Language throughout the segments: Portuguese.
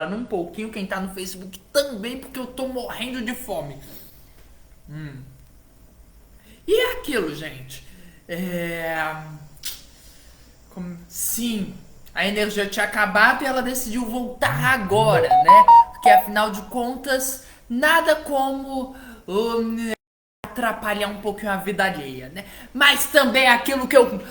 Um pouquinho, quem tá no Facebook também, porque eu tô morrendo de fome. E é aquilo, gente. É... Sim, a energia tinha acabado e ela decidiu voltar agora, né? Porque afinal de contas, nada como atrapalhar um pouquinho a vida alheia, né? Mas também é aquilo que eu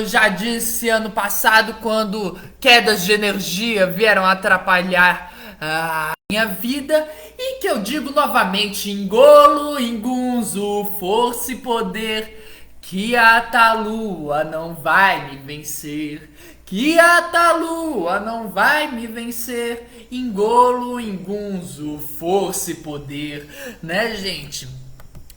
já disse ano passado, quando quedas de energia vieram atrapalhar a minha vida, e que eu digo novamente: engolo, engunzo, força e poder, que a Talua não vai me vencer. Que a Talua não vai me vencer. Engolo, engunzo, força e poder, né, gente?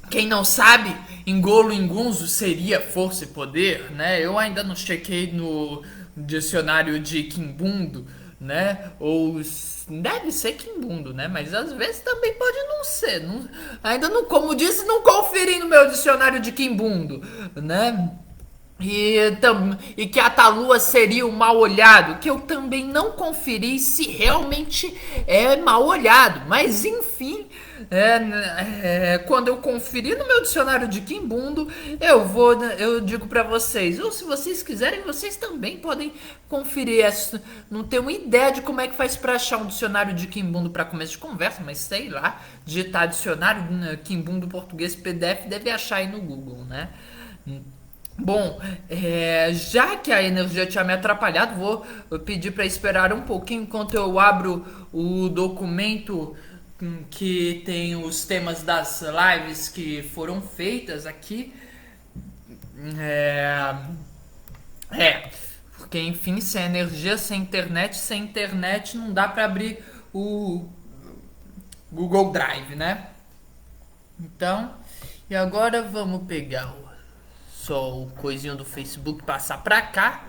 Quem não sabe, engolo engunzo seria força e poder, né? Eu ainda não chequei no dicionário de Quimbundo, né? Ou deve ser Quimbundo, né? Mas às vezes também pode não ser. Ainda não, como disse, não conferi no meu dicionário de Quimbundo, né? E que a Talua seria o mal olhado, que eu também não conferi se realmente é mal olhado, mas enfim, quando eu conferir no meu dicionário de Quimbundo, eu digo pra vocês, ou se vocês quiserem, vocês também podem conferir. Não tenho uma ideia de como é que faz pra achar um dicionário de Quimbundo pra começo de conversa, mas sei lá, digitar dicionário Quimbundo português PDF deve achar aí no Google, né? Bom, já que a energia tinha me atrapalhado, vou pedir para esperar um pouquinho enquanto eu abro o documento que tem os temas das lives que foram feitas aqui. É, porque enfim, sem energia, sem internet não dá para abrir o Google Drive, né? Então, e agora vamos pegar só o coisinho do Facebook, passar pra cá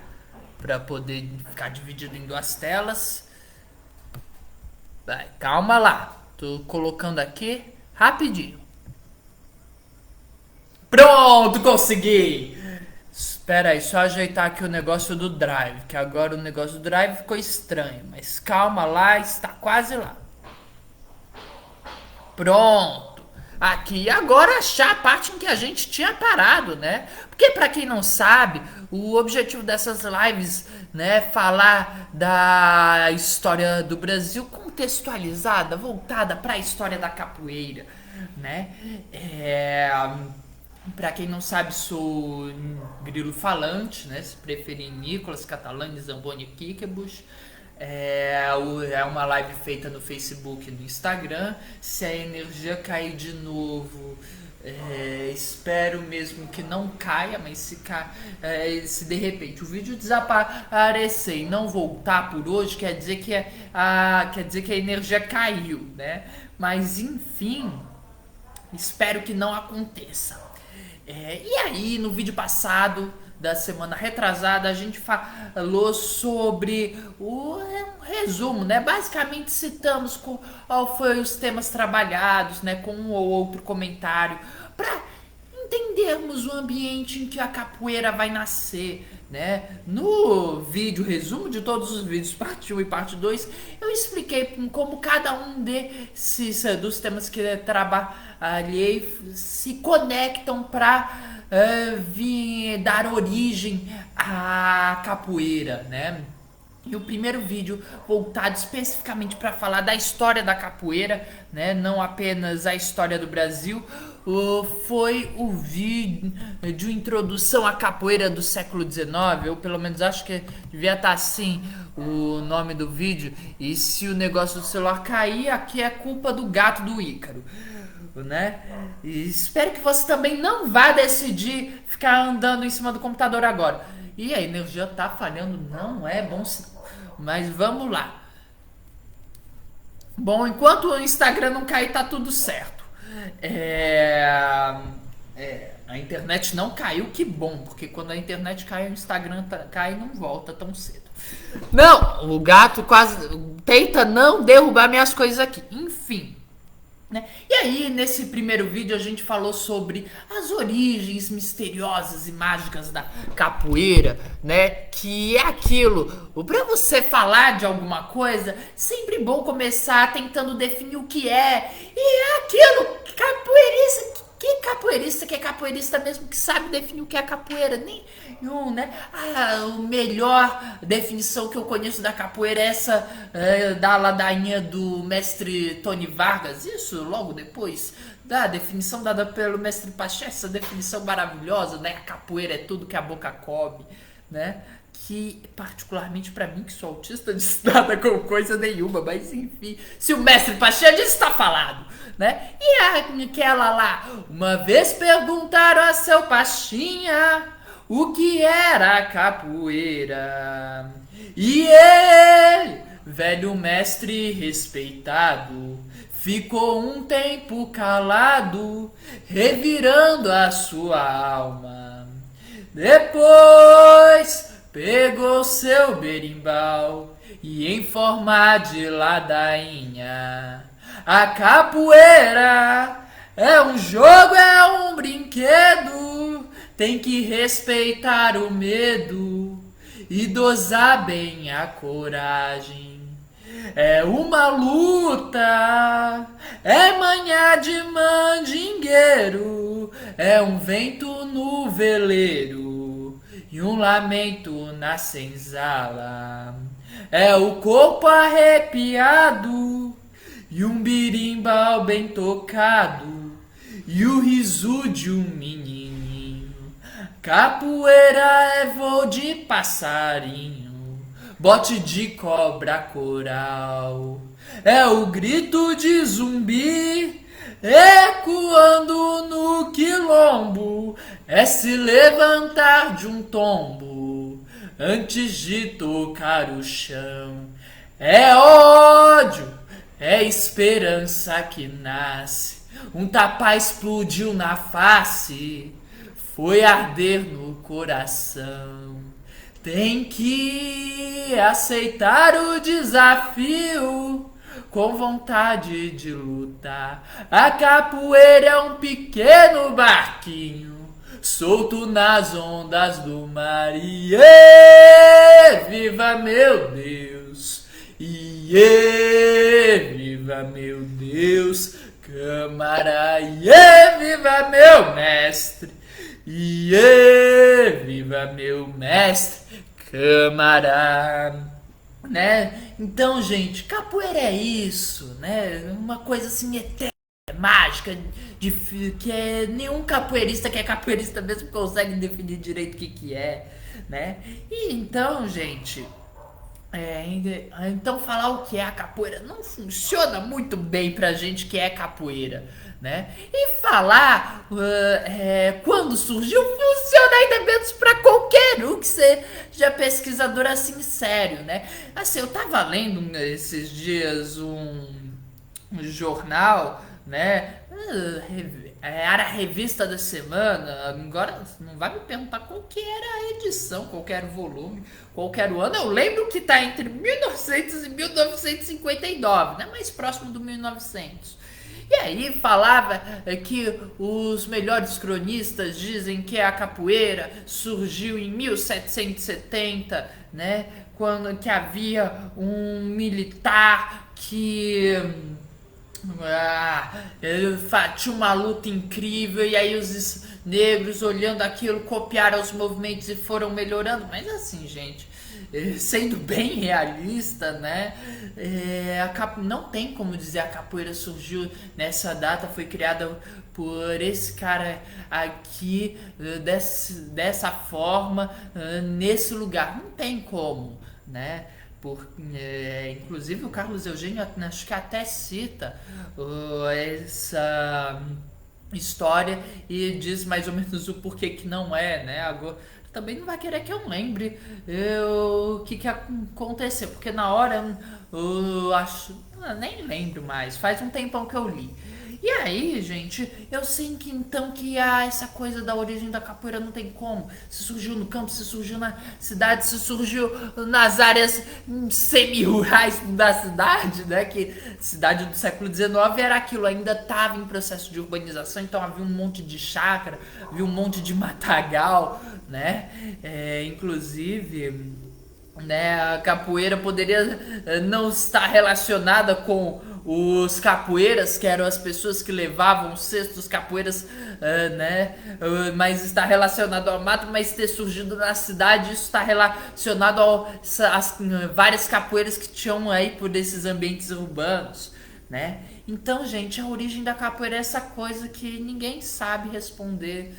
pra poder ficar dividido em duas telas. Vai, calma lá. Tô colocando aqui rapidinho. Pronto, consegui! Espera aí, só ajeitar aqui o negócio do Drive, que agora o negócio do Drive ficou estranho, mas calma lá, está quase lá. Pronto. Aqui agora achar a parte em que a gente tinha parado, né? Porque para quem não sabe, o objetivo dessas lives, né, falar da história do Brasil contextualizada, voltada para a história da capoeira, né? Para quem não sabe, sou grilo falante, né? Se preferir Nicolas, Catalani, Zamboni, Kikebush. É uma live feita no Facebook e no Instagram. Se a energia cair de novo, espero mesmo que não caia, mas se de repente o vídeo desaparecer e não voltar por hoje, quer dizer que a energia caiu, né? Mas enfim, espero que não aconteça. E aí, no vídeo passado, da semana retrasada, a gente falou sobre um resumo, né? Basicamente citamos qual foi os temas trabalhados, né? Com um ou outro comentário, para entendermos o ambiente em que a capoeira vai nascer, né? No vídeo resumo de todos os vídeos, parte um e parte 2, eu expliquei como cada um desses dos temas que trabalhei se conectam para vir dar origem à capoeira, né? E o primeiro vídeo voltado especificamente para falar da história da capoeira, né? Não apenas a história do Brasil, foi o vídeo de introdução à capoeira do século XIX. Eu pelo menos acho que devia estar assim o nome do vídeo. E se o negócio do celular cair, aqui é culpa do gato do Ícaro, né? E espero que você também não vá decidir ficar andando em cima do computador agora. E a energia tá falhando, não é bom sinal. Mas vamos lá. Bom, enquanto o Instagram não cair, tá tudo certo. A internet não caiu, que bom, porque quando a internet cai, o Instagram cai e não volta tão cedo. Não, o gato quase tenta não derrubar minhas coisas aqui. Enfim. né? E aí, nesse primeiro vídeo, a gente falou sobre as origens misteriosas e mágicas da capoeira, né? Que é aquilo, para você falar de alguma coisa, sempre bom começar tentando definir o que é. E é aquilo, capoeirista, que é capoeirista mesmo, que sabe definir o que é capoeira? Nenhum, né? A melhor definição que eu conheço da capoeira é essa da ladainha do mestre Tony Vargas, isso logo depois da definição dada pelo mestre Paché, essa definição maravilhosa, né? A capoeira é tudo que a boca come, né? Que particularmente pra mim, que sou autista, diz nada com coisa nenhuma, mas enfim, se o mestre Pacheco disse, está falado, né? E aquela lá, uma vez perguntaram a seu Pachinha o que era a capoeira, e ele, velho mestre respeitado, ficou um tempo calado, revirando a sua alma. Depois pegou seu berimbau e em forma de ladainha. A capoeira é um jogo, é um brinquedo. Tem que respeitar o medo e dosar bem a coragem. É uma luta, é manhã de mandingueiro, é um vento no veleiro e um lamento na senzala. É o corpo arrepiado e um birimbau bem tocado e o riso de um menininho. Capoeira é voo de passarinho, bote de cobra coral, é o grito de zumbi ecoando no quilombo, é se levantar de um tombo antes de tocar o chão. É ódio, é esperança que nasce, um tapa explodiu na face, foi arder no coração. Tem que aceitar o desafio com vontade de lutar. A capoeira é um pequeno barquinho solto nas ondas do mar. Iê, viva meu Deus! Iê, viva meu Deus! Câmara, iê, viva meu mestre! Iê, viva meu mestre, câmara, né? Então, gente, capoeira é isso, né? Uma coisa assim eterna, mágica, que é nenhum capoeirista que é capoeirista mesmo consegue definir direito o que é, né? E então, gente, então falar o que é a capoeira não funciona muito bem pra gente que é capoeira, né? E falar quando surgiu funciona ainda menos pra qualquer um que seja pesquisador assim sério, né? Assim, eu tava lendo esses dias um jornal, né? Era a revista da semana. Agora não vai me perguntar qual que era a edição, qual que era o volume, qual que era o ano. Eu lembro que tá entre 1900 e 1959, né? Mais próximo do 1900. E aí falava que os melhores cronistas dizem que a capoeira surgiu em 1770, né? Quando que havia um militar que ele tinha uma luta incrível e aí os negros olhando aquilo copiaram os movimentos e foram melhorando. Mas assim, gente, sendo bem realista, né? Não tem como dizer a capoeira surgiu nessa data, foi criada por esse cara aqui, dessa forma, nesse lugar. Não tem como, né? Inclusive o Carlos Eugênio acho que até cita essa história e diz mais ou menos o porquê que não é, né? Agora também não vai querer que eu lembre o que aconteceu, porque na hora eu acho, nem lembro mais, faz um tempão que eu li. E aí, gente, eu sei que então que essa coisa da origem da capoeira não tem como. Se surgiu no campo, se surgiu na cidade, se surgiu nas áreas semi-rurais da cidade, né? Que cidade do século XIX era aquilo, ainda estava em processo de urbanização, então havia um monte de chácara, havia um monte de matagal, né? Inclusive, né, a capoeira poderia não estar relacionada com os capoeiras, que eram as pessoas que levavam os cestos capoeiras, né, mas está relacionado ao mato, mas ter surgido na cidade, isso está relacionado às várias capoeiras que tinham aí por esses ambientes urbanos, né? Então, gente, a origem da capoeira é essa coisa que ninguém sabe responder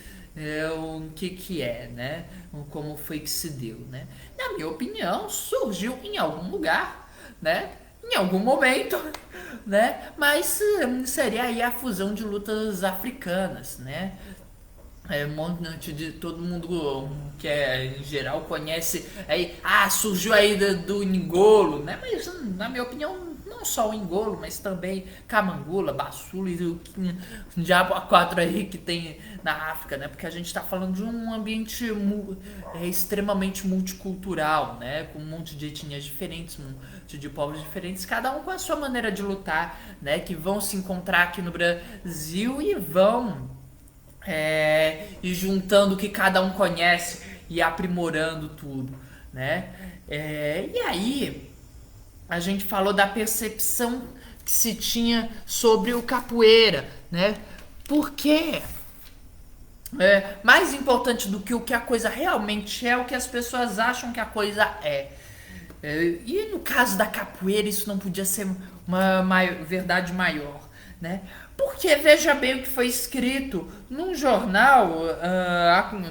o que é, né? Como foi que se deu, né? Na minha opinião, surgiu em algum lugar, né? Em algum momento, né? Mas seria aí a fusão de lutas africanas, né? Um monte de todo mundo que em geral conhece aí, surgiu aí do Ngolo, né? Mas na minha opinião não só o Ngolo, mas também Kamangula, Basula e o diabo a quatro aí que tem na África, né? Porque a gente está falando de um ambiente extremamente multicultural, né? Com um monte de etnias diferentes, um monte de povos diferentes, cada um com a sua maneira de lutar, né? Que vão se encontrar aqui no Brasil e vão e juntando o que cada um conhece e aprimorando tudo, né? E aí a gente falou da percepção que se tinha sobre o capoeira, né? Porque mais importante do que o que a coisa realmente é o que as pessoas acham que a coisa é. E no caso da capoeira isso não podia ser uma verdade maior, né? Porque veja bem o que foi escrito num jornal,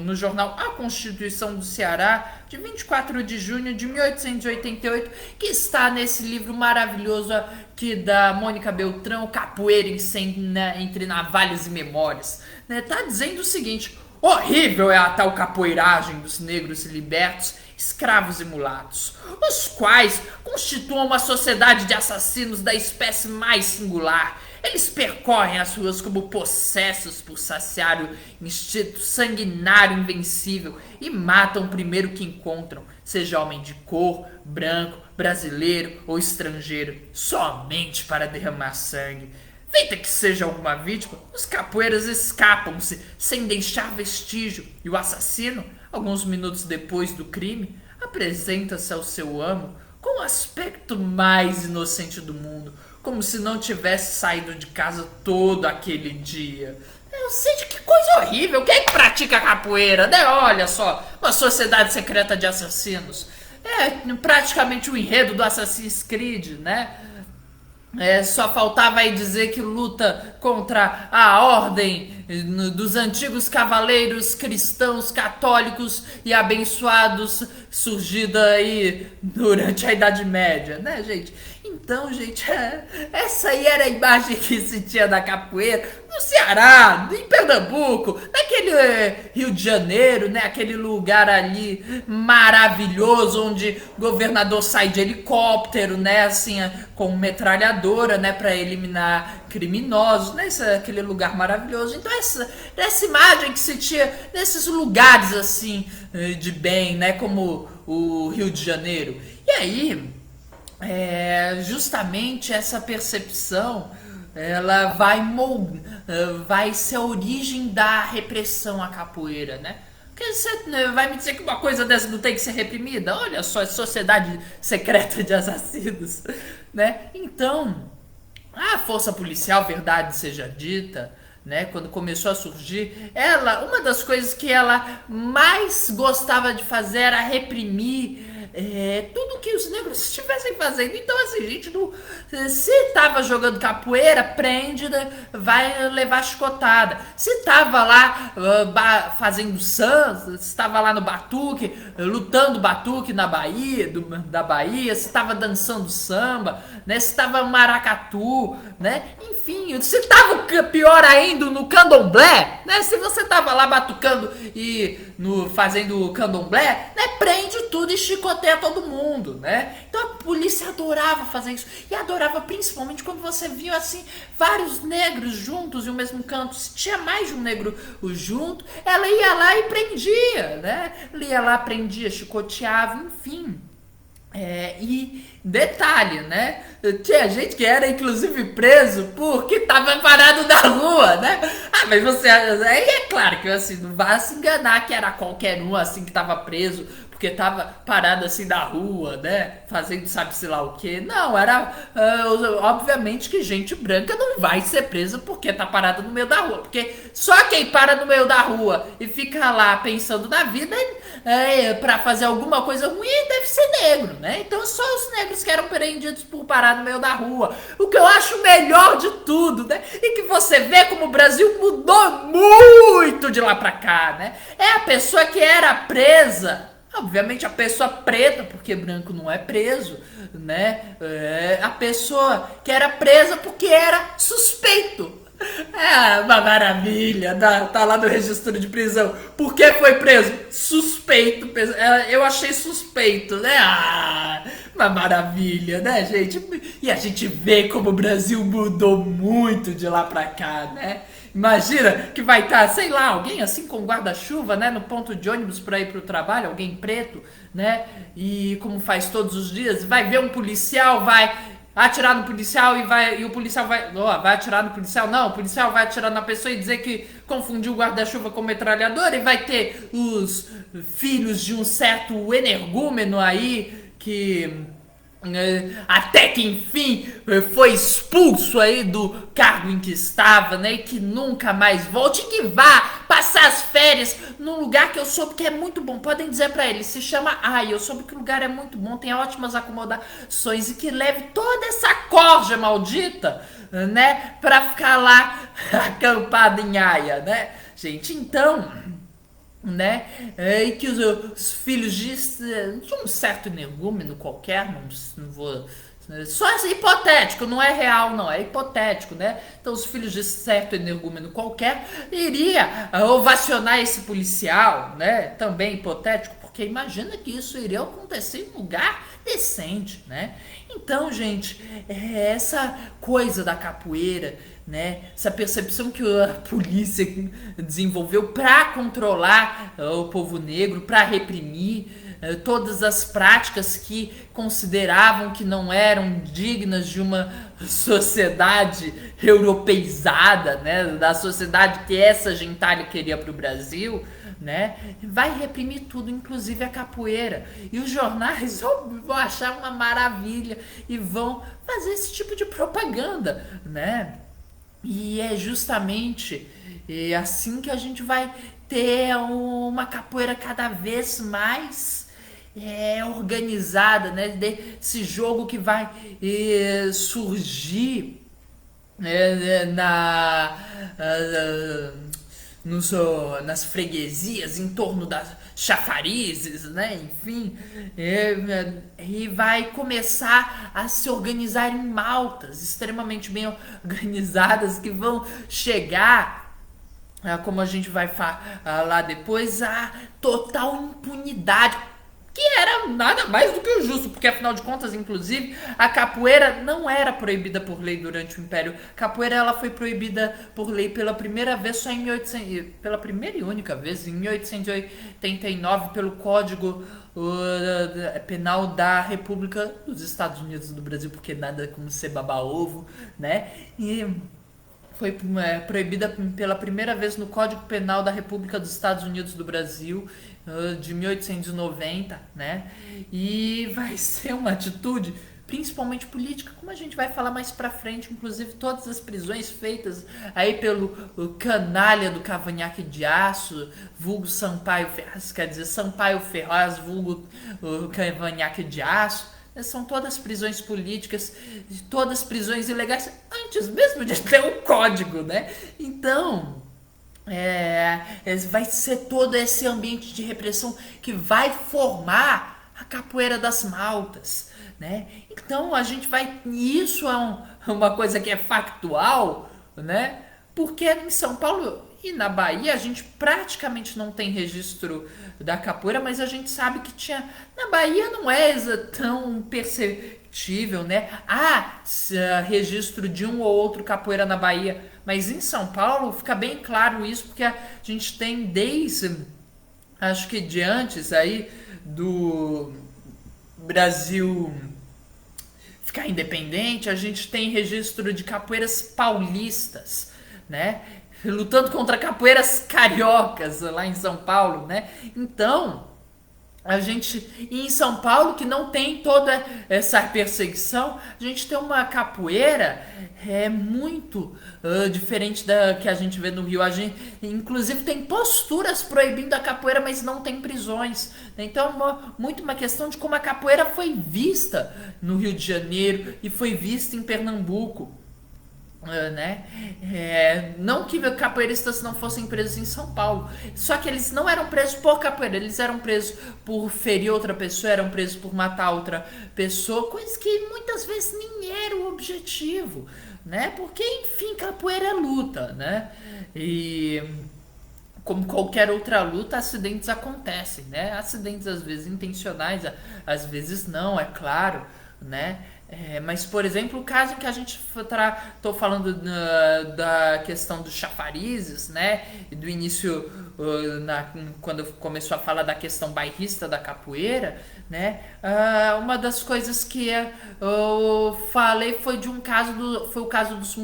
no jornal A Constituição do Ceará, de 24 de junho de 1888, que está nesse livro maravilhoso aqui da Mônica Beltrão, Capoeira entre Navalhas e Memórias. Né? Tá dizendo o seguinte: horrível é a tal capoeiragem dos negros libertos, escravos e mulatos, os quais constituam uma sociedade de assassinos da espécie mais singular. Eles percorrem as ruas como possessos por saciar o instinto sanguinário invencível e matam o primeiro que encontram, seja homem de cor, branco, brasileiro ou estrangeiro, somente para derramar sangue. Feita que seja alguma vítima, os capoeiras escapam-se sem deixar vestígio e o assassino, alguns minutos depois do crime, apresenta-se ao seu amo com o aspecto mais inocente do mundo, como se não tivesse saído de casa todo aquele dia. Eu sei de que coisa horrível. Quem é que pratica capoeira, né? Olha só, uma sociedade secreta de assassinos. Praticamente o enredo do Assassin's Creed, né? Só faltava aí dizer que luta contra a ordem dos antigos cavaleiros cristãos, católicos e abençoados, surgida aí durante a Idade Média, né, gente? Então, gente, essa aí era a imagem que se tinha da capoeira no Ceará, em Pernambuco, naquele Rio de Janeiro, né? Aquele lugar ali maravilhoso onde o governador sai de helicóptero, né? Assim, com metralhadora, né? Para eliminar criminosos, né? Aquele lugar maravilhoso. Então, essa imagem que se tinha nesses lugares, assim, de bem, né? Como o Rio de Janeiro. E aí, justamente essa percepção ela vai ser a origem da repressão à capoeira, né? Porque você vai me dizer que uma coisa dessa não tem que ser reprimida? Olha só, sociedade secreta de assassinos, né? Então, a força policial, verdade seja dita, né, quando começou a surgir, uma das coisas que ela mais gostava de fazer era reprimir tudo que os negros estivessem fazendo. Então, assim, gente, se tava jogando capoeira, prende, né, vai levar chicotada. Se tava lá fazendo samba, se tava lá no batuque, lutando batuque na Bahia, da Bahia, se tava dançando samba, né, se tava maracatu, né, enfim, se tava pior ainda no candomblé, né, se você tava lá batucando e fazendo candomblé, né, prende tudo e chicoteia bater a todo mundo, né? Então a polícia adorava fazer isso. E adorava principalmente quando você viu, assim, vários negros juntos em um mesmo canto. Se tinha mais de um negro junto, ela ia lá e prendia, né? Ela ia lá, prendia, chicoteava, enfim. E detalhe, né? Tinha gente que era inclusive preso porque tava parado na rua, né? Mas você. Aí é claro que assim, não vai se enganar que era qualquer um assim que tava preso porque tava parado assim na rua, né? Fazendo sabe-se lá o que. Não, era. Obviamente que gente branca não vai ser presa porque tá parada no meio da rua. Porque só quem para no meio da rua e fica lá pensando na vida pra fazer alguma coisa ruim deve ser negro, né? Então só os negros que eram prendidos por parar no meio da rua. O que eu acho melhor de tudo, né? E que você vê como o Brasil mudou muito de lá pra cá, né? É a pessoa que era presa. Obviamente a pessoa preta, porque branco não é preso, né? A pessoa que era presa porque era suspeito. É uma maravilha, tá lá no registro de prisão. Por que foi preso? Suspeito. Eu achei suspeito, né? Uma maravilha, né, gente? E a gente vê como o Brasil mudou muito de lá pra cá, né? Imagina que vai estar, sei lá, alguém assim com guarda-chuva, né, no ponto de ônibus para ir pro trabalho, alguém preto, né? E como faz todos os dias, vai ver um policial, vai atirar no policial e o policial vai atirar no policial. Não, o policial vai atirar na pessoa e dizer que confundiu o guarda-chuva com metralhadora e vai ter os filhos de um certo energúmeno aí que até que enfim foi expulso aí do cargo em que estava, né? E que nunca mais volte, que vá passar as férias num lugar que eu soube que é muito bom. Podem dizer pra ele, se chama eu soube que o lugar é muito bom, tem ótimas acomodações e que leve toda essa corja maldita, né? Pra ficar lá acampado em Haia, né? Gente, então, né? E que os filhos de um certo energúmeno qualquer, não vou. Só assim, hipotético, não é real, não, é hipotético, né? Então, os filhos de certo energúmeno qualquer iria ovacionar esse policial, né? Também hipotético, porque imagina que isso iria acontecer em um lugar decente, né? Então, gente, essa coisa da capoeira, né? Essa percepção que a polícia desenvolveu para controlar o povo negro, para reprimir todas as práticas que consideravam que não eram dignas de uma sociedade europeizada, né? Da sociedade que essa gentalha queria para o Brasil, né? Vai reprimir tudo, inclusive a capoeira. E os jornais vão achar uma maravilha e vão fazer esse tipo de propaganda, né? E é justamente assim que a gente vai ter uma capoeira cada vez mais organizada, né? Desse jogo que vai surgir nas freguesias, em torno das chafarizes, né? Enfim, e vai começar a se organizar em maltas extremamente bem organizadas que vão chegar, como a gente vai falar depois, a total impunidade. Que era nada mais do que o justo, porque afinal de contas, inclusive, a capoeira não era proibida por lei durante o Império. A capoeira ela foi proibida por lei pela primeira vez só em 1800, pela primeira e única vez em 1889 pelo Código Penal da República dos Estados Unidos do Brasil, porque nada como ser baba-ovo, né? E foi proibida pela primeira vez no Código Penal da República dos Estados Unidos do Brasil, de 1890, né? E vai ser uma atitude principalmente política, como a gente vai falar mais pra frente, inclusive todas as prisões feitas aí pelo canalha do cavanhaque de aço, vulgo Sampaio Ferraz, quer dizer, Sampaio Ferraz, vulgo cavanhaque de aço, são todas prisões políticas, todas prisões ilegais, antes mesmo de ter um código, né? Então, vai ser todo esse ambiente de repressão que vai formar a capoeira das maltas, né? Então, a gente vai... Isso é uma coisa que é factual, né? Porque em São Paulo... E na Bahia a gente praticamente não tem registro da capoeira, mas a gente sabe que tinha. Na Bahia não é tão perceptível, né? Registro de um ou outro capoeira na Bahia, mas em São Paulo fica bem claro isso, porque a gente tem desde, acho que de antes aí do Brasil ficar independente, a gente tem registro de capoeiras paulistas, né? Lutando contra capoeiras cariocas lá em São Paulo, né? Então, a gente, em São Paulo, que não tem toda essa perseguição, a gente tem uma capoeira muito diferente da que a gente vê no Rio. A gente, inclusive, tem posturas proibindo a capoeira, mas não tem prisões. Então, muito uma questão de como a capoeira foi vista no Rio de Janeiro e foi vista em Pernambuco. Né? Não que capoeiristas não fossem presos em São Paulo, só que eles não eram presos por capoeira, eles eram presos por ferir outra pessoa, eram presos por matar outra pessoa, coisas que muitas vezes nem era o objetivo, né? Porque enfim, capoeira é luta, né? E como qualquer outra luta, acidentes acontecem, né? Acidentes às vezes intencionais, às vezes não, é claro, né? Mas, por exemplo, o caso em que a gente estou falando da questão dos chafarizes, né? E do início, quando começou a falar da questão bairrista da capoeira, né? Uma das coisas que eu falei foi de um caso foi o caso dos,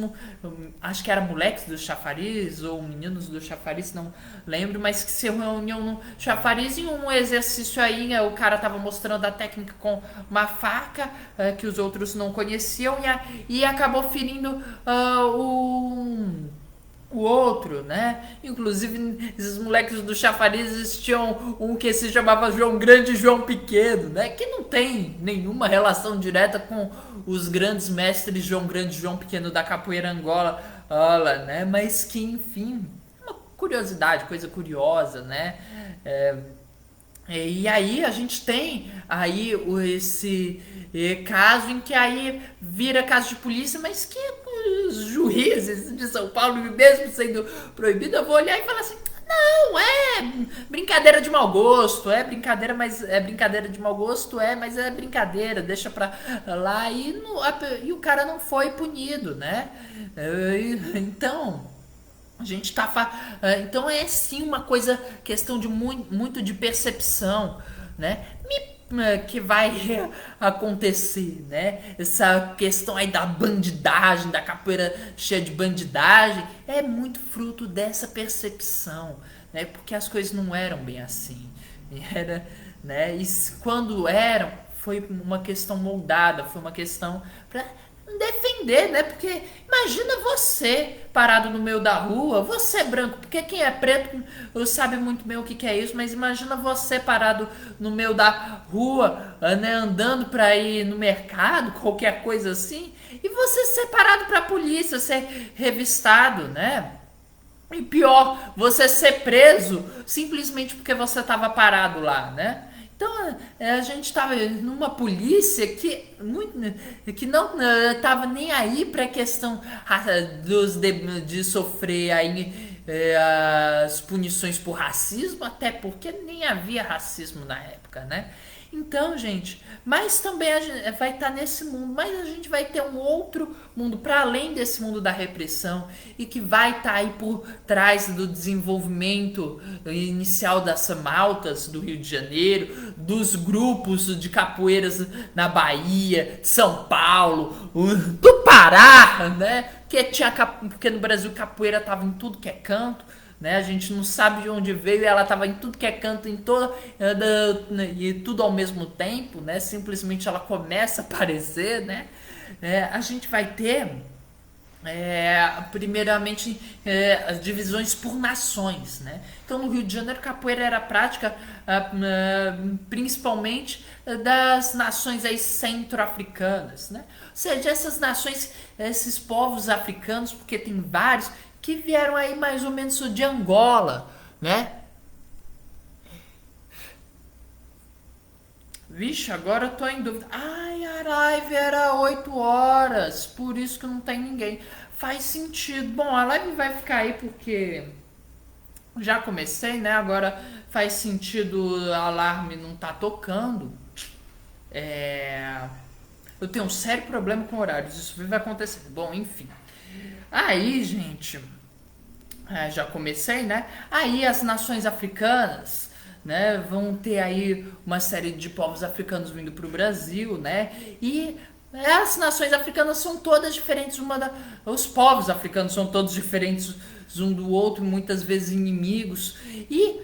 acho que era moleques dos chafariz ou meninos do chafariz, não lembro, mas que se reuniam no chafariz em um exercício aí, o cara tava mostrando a técnica com uma faca que os outros não conheciam e acabou ferindo o outro, né? Inclusive, esses moleques do chafariz tinham um que se chamava João Grande e João Pequeno, né? Que não tem nenhuma relação direta com os grandes mestres João Grande e João Pequeno da capoeira Angola, né? Mas que, enfim, uma curiosidade, coisa curiosa, né? E aí a gente tem aí esse caso em que aí vira caso de polícia, mas que os juízes de São Paulo, mesmo sendo proibido, eu vou olhar e falar assim, não, brincadeira de mau gosto, é brincadeira, mas é brincadeira de mau gosto, mas é brincadeira, deixa pra lá e o cara não foi punido, né? Então, a gente tá. Então é sim uma coisa, questão de muito de percepção, né? Que vai acontecer, né? Essa questão aí da bandidagem, da capoeira cheia de bandidagem, é muito fruto dessa percepção, né? Porque as coisas não eram bem assim. Era, né? E quando eram, foi uma questão moldada, foi uma questão para defender, né? Porque imagina você parado no meio da rua, você é branco, porque quem é preto sabe muito bem o que é isso, mas imagina você parado no meio da rua, né, andando para ir no mercado, qualquer coisa assim, e você ser parado pra polícia, ser revistado, né? E pior, você ser preso simplesmente porque você estava parado lá, né? Então a gente estava numa polícia que não estava nem aí para a questão de sofrer aí, as punições por racismo, até porque nem havia racismo na época, né? Então, gente, mas também a gente vai estar nesse mundo, mas a gente vai ter um outro mundo para além desse mundo da repressão e que vai estar aí por trás do desenvolvimento inicial das maltas do Rio de Janeiro, dos grupos de capoeiras na Bahia, São Paulo, do Pará, né? Porque no Brasil capoeira tava em tudo que é canto. Né? A gente não sabe de onde veio e ela estava em tudo que é canto, e tudo ao mesmo tempo, né? Simplesmente ela começa a aparecer, né? A gente vai ter, primeiramente, as divisões por nações, né? Então no Rio de Janeiro capoeira era prática principalmente das nações aí centro-africanas, né? Ou seja, essas nações, esses povos africanos, porque tem vários que vieram aí mais ou menos de Angola, né? Vixe, agora eu tô em dúvida. Ai, a live era 8 horas, por isso que não tem ninguém. Faz sentido. Bom, a live vai ficar aí porque Já comecei, né? Agora faz sentido o alarme não tá tocando. É... Eu tenho um sério problema com horários, isso vai acontecer. Bom, enfim. Aí, gente, já comecei, né? Aí as nações africanas, né, vão ter aí uma série de povos africanos vindo para o Brasil, né? E as nações africanas são todas diferentes, os povos africanos são todos diferentes um do outro, muitas vezes inimigos. E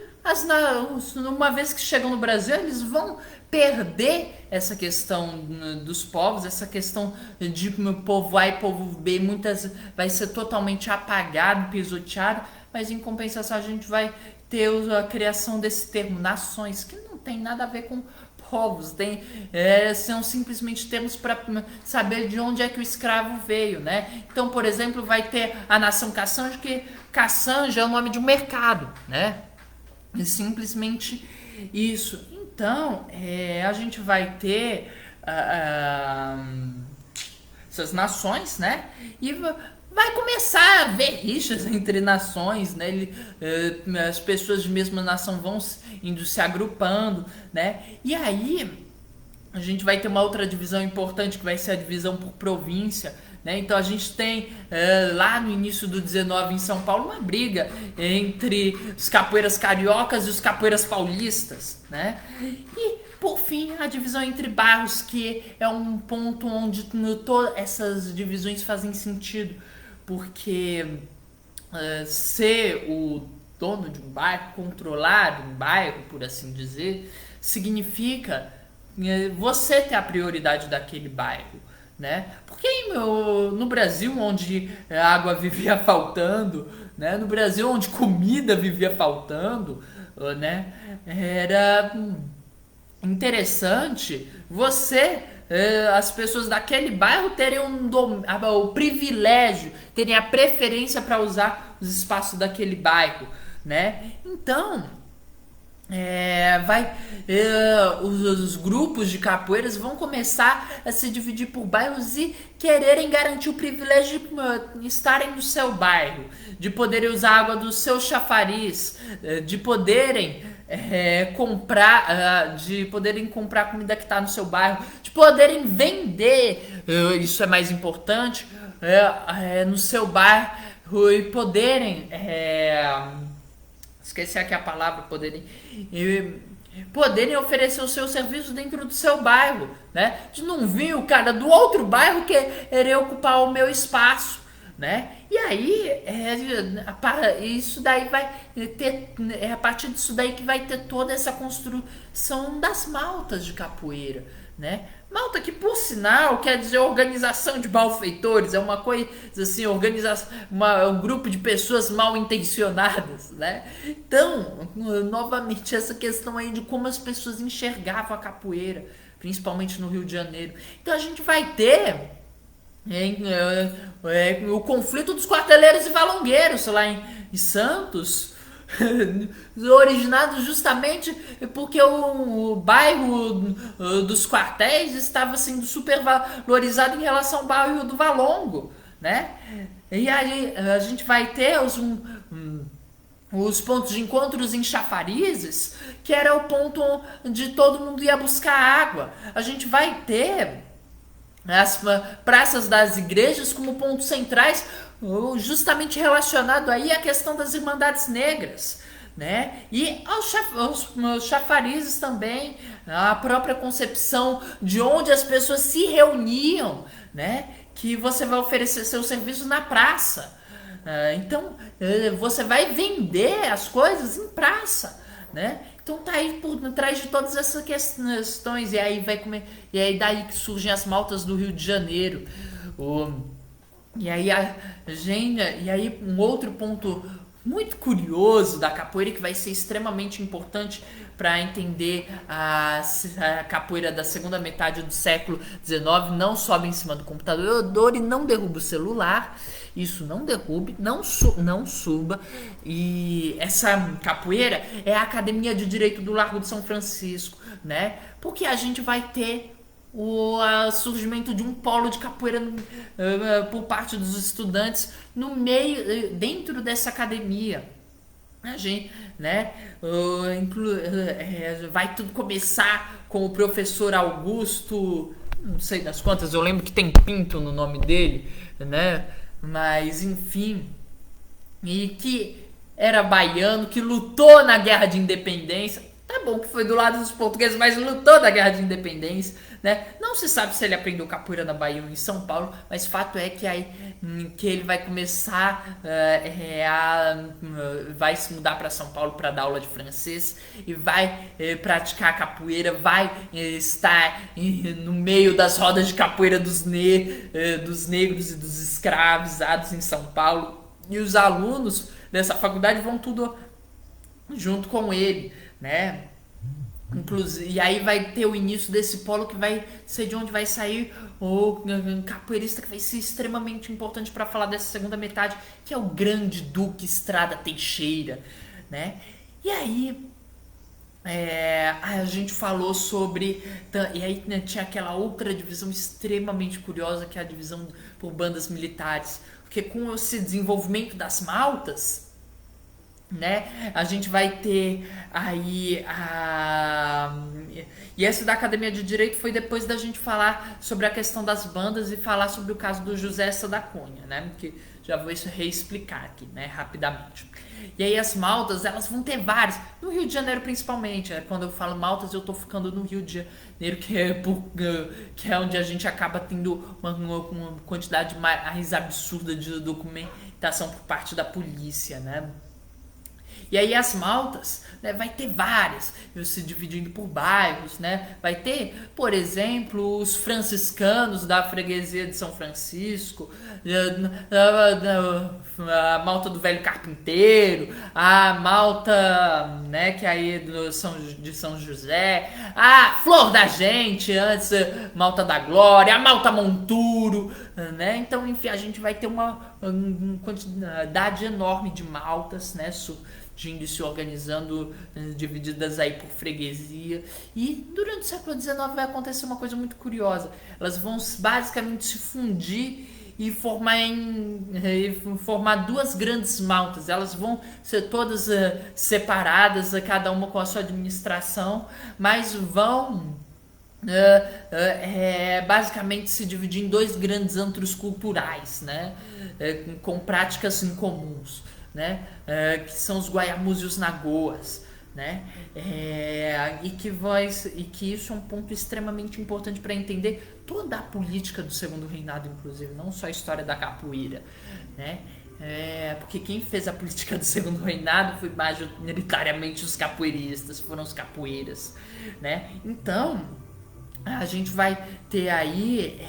uma vez que chegam no Brasil, eles vão perder essa questão dos povos, essa questão de povo A e povo B, muitas vai ser totalmente apagado, pisoteado, mas em compensação a gente vai ter a criação desse termo nações, que não tem nada a ver com povos, são simplesmente termos para saber de onde é que o escravo veio, né? Então, por exemplo, vai ter a nação Caçanja, que Caçanja é o nome de um mercado, né? É simplesmente isso. Então, a gente vai ter essas nações, né? E vai começar a haver rixas entre nações, né? As pessoas de mesma nação vão indo se agrupando, né? E aí a gente vai ter uma outra divisão importante, que vai ser a divisão por província, né? Então a gente tem lá no início do 19 em São Paulo uma briga entre os capoeiras cariocas e os capoeiras paulistas, né? E por fim, a divisão entre bairros, que é um ponto onde todas essas divisões fazem sentido, porque ser o dono de um bairro, controlar um bairro, por assim dizer, significa você ter a prioridade daquele bairro, né? Porque no Brasil, onde a água vivia faltando, né? No Brasil, onde comida vivia faltando, né? Era interessante as pessoas daquele bairro terem o privilégio, terem a preferência para usar os espaços daquele bairro, né? Então, os grupos de capoeiras vão começar a se dividir por bairros e quererem garantir o privilégio de estarem no seu bairro, de poderem usar a água do seu chafariz, de poderem comprar a comida que está no seu bairro, de poderem vender, isso é mais importante, no seu bairro, e poderem esqueci aqui a palavra, poderem oferecer o seu serviço dentro do seu bairro, né? De não vir o cara do outro bairro querer ocupar o meu espaço, né? E aí, isso daí vai ter, a partir disso daí que vai ter toda essa construção das maltas de capoeira, né? Malta que, por sinal, quer dizer organização de malfeitores, é uma coisa assim, um grupo de pessoas mal intencionadas, né? Então, novamente, essa questão aí de como as pessoas enxergavam a capoeira, principalmente no Rio de Janeiro. Então a gente vai ter o conflito dos quarteleiros e valongueiros lá em Santos, originado justamente porque o bairro dos quartéis estava sendo supervalorizado em relação ao bairro do Valongo, né? E aí a gente vai ter os pontos de encontros em chafarizes, que era o ponto onde todo mundo ia buscar água. A gente vai ter as praças das igrejas como pontos centrais, justamente relacionado aí à questão das Irmandades Negras, né? E aos chafarizes também, a própria concepção de onde as pessoas se reuniam, né? Que você vai oferecer seu serviço na praça. Então, você vai vender as coisas em praça, né? Então tá aí por trás de todas essas questões, e aí daí que surgem as maltas do Rio de Janeiro. E aí um outro ponto muito curioso da capoeira, que vai ser extremamente importante para entender a capoeira da segunda metade do século XIX, não sobe em cima do computador e não derruba o celular. Isso, não derrube, não suba. E essa capoeira é a Academia de Direito do Largo de São Francisco, né? Porque a gente vai ter o surgimento de um polo de capoeira por parte dos estudantes dentro dessa academia, A gente, né? Vai tudo começar com o professor Augusto, não sei das quantas, eu lembro que tem Pinto no nome dele, né? Mas enfim, e que era baiano, que lutou na Guerra de Independência. Tá bom que foi do lado dos portugueses, mas lutou na Guerra de Independência, né? Não se sabe se ele aprendeu capoeira na Bahia ou em São Paulo, mas fato é que aí que ele vai começar vai se mudar para São Paulo para dar aula de francês e vai praticar capoeira, vai estar no meio das rodas de capoeira dos negros e dos escravizados em São Paulo. E os alunos dessa faculdade vão tudo junto com ele, né? Inclusive, e aí vai ter o início desse polo que vai ser de onde vai sair o capoeirista que vai ser extremamente importante para falar dessa segunda metade, que é o Grande Duque Estrada Teixeira, né? E aí a gente falou sobre, e aí, né, tinha aquela outra divisão extremamente curiosa, que é a divisão por bandas militares, porque com esse desenvolvimento das maltas, né, a gente vai ter aí e essa da Academia de Direito foi depois da gente falar sobre a questão das bandas e falar sobre o caso do José Essa da Cunha, né, que já vou reexplicar aqui, né, rapidamente. E aí as maltas, elas vão ter várias, no Rio de Janeiro principalmente, quando eu falo maltas eu tô ficando no Rio de Janeiro, que é onde a gente acaba tendo uma quantidade mais absurda de documentação por parte da polícia, né. E aí as maltas, né, vai ter várias, se dividindo por bairros, né? Vai ter, por exemplo, os franciscanos da freguesia de São Francisco, a malta do Velho Carpinteiro, a malta, né, que aí é de São José, a Flor da Gente, antes malta da Glória, a malta Monturo, né? Então, enfim, a gente vai ter uma quantidade enorme de maltas, né, surgindo e se organizando, divididas aí por freguesia. E durante o século XIX vai acontecer uma coisa muito curiosa. Elas vão basicamente se fundir e formar duas grandes maltas. Elas vão ser todas separadas, cada uma com a sua administração, mas vão basicamente se dividir em dois grandes antros culturais, né? Com práticas incomuns, né? Que são os Guaiamus e os Nagoas, né? E que isso é um ponto extremamente importante para entender toda a política do Segundo Reinado, inclusive, não só a história da capoeira, né? Porque quem fez a política do Segundo Reinado foi majoritariamente os capoeiristas, foram os capoeiras, né? Então a gente vai ter aí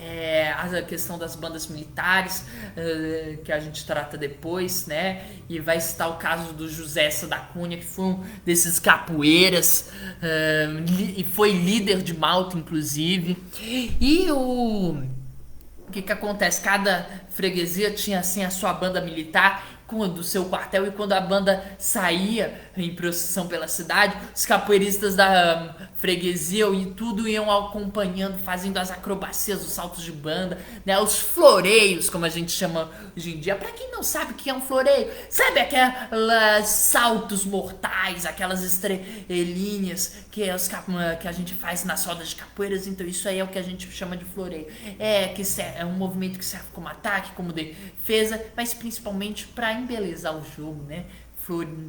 a questão das bandas militares, que a gente trata depois, né? E vai estar o caso do José Essa da Cunha, que foi um desses capoeiras, e foi líder de malta, inclusive. E o que acontece? Cada freguesia tinha assim a sua banda militar do seu quartel, e quando a banda saía em procissão pela cidade, os capoeiristas da freguesia e tudo iam acompanhando, fazendo as acrobacias, os saltos de banda, né, os floreios, como a gente chama hoje em dia. Pra quem não sabe o que é um floreio, sabe aquelas saltos mortais, aquelas estrelinhas que a gente faz nas rodas de capoeiras? Então isso aí é o que a gente chama de floreio. Que é um movimento que serve como ataque, como defesa, mas principalmente para embelezar o jogo, né?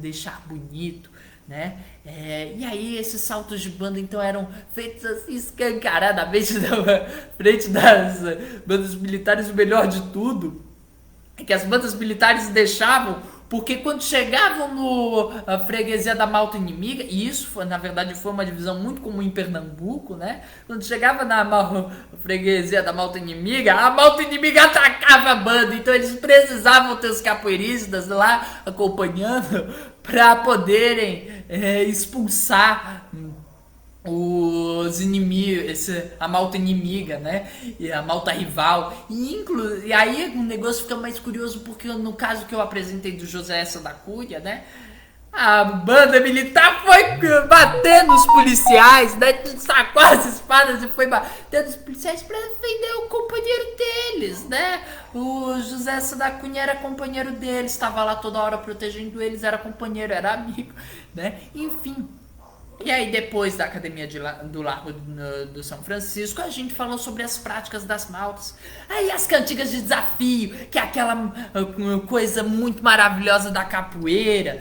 Deixar bonito, né? E aí esses saltos de banda então eram feitos assim escancaradamente na frente das bandas militares. O melhor de tudo é que as bandas militares deixavam, porque quando chegavam na freguesia da malta inimiga, e isso na verdade foi uma divisão muito comum em Pernambuco, né? Quando chegava na freguesia da malta inimiga, a malta inimiga atacava a banda, então eles precisavam ter os capoeiristas lá acompanhando para poderem expulsar os inimigos, a malta inimiga, né? E a malta rival. E aí o negócio fica mais curioso, porque no caso que eu apresentei do José Essa da Cunha, né? A banda militar foi bater nos policiais, né? Sacou as espadas e foi bater nos policiais para defender o companheiro deles, né? O José da Cunha era companheiro deles, estava lá toda hora protegendo eles, era companheiro, era amigo, né? Enfim. E aí, depois da Academia do Largo do São Francisco, a gente falou sobre as práticas das maltas. Aí, as cantigas de desafio, que é aquela coisa muito maravilhosa da capoeira,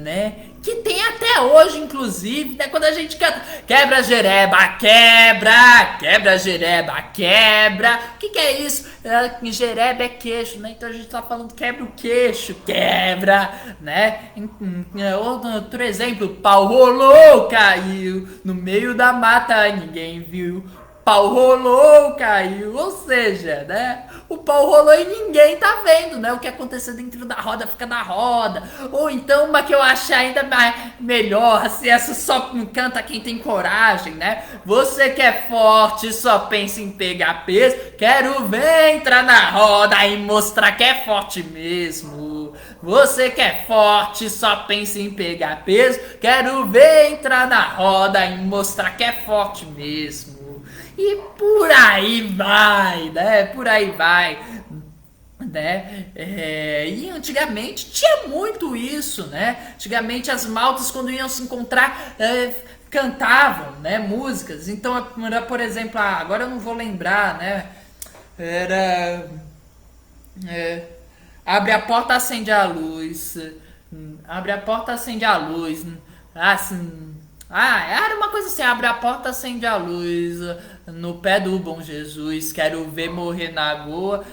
né? Que tem até hoje, inclusive, né? Quando a gente canta quebra jereba, quebra, quebra jereba, quebra. O que é isso? Jereba é queixo, né? Então a gente tá falando quebra o queixo, quebra, né? Outro exemplo, pau rolou, caiu no meio da mata, ninguém viu. Pau rolou, caiu, ou seja, né? O pau rolou e ninguém tá vendo, né? O que aconteceu dentro da roda fica na roda. Ou então uma que eu achei ainda melhor, assim, essa só canta quem tem coragem, né? Você que é forte, só pensa em pegar peso. Quero ver entrar na roda e mostrar que é forte mesmo. Você que é forte, só pensa em pegar peso. Quero ver entrar na roda e mostrar que é forte mesmo. E por aí vai, né? Por aí vai, né? E antigamente tinha muito isso, né? Antigamente as maltas, quando iam se encontrar, cantavam, né? Músicas. Então, era, por exemplo, agora eu não vou lembrar, né? Era... abre a porta, acende a luz. Abre a porta, acende a luz. Assim... era uma coisa assim, abre a porta, acende a luz, no pé do bom Jesus, quero ver morrer na goa.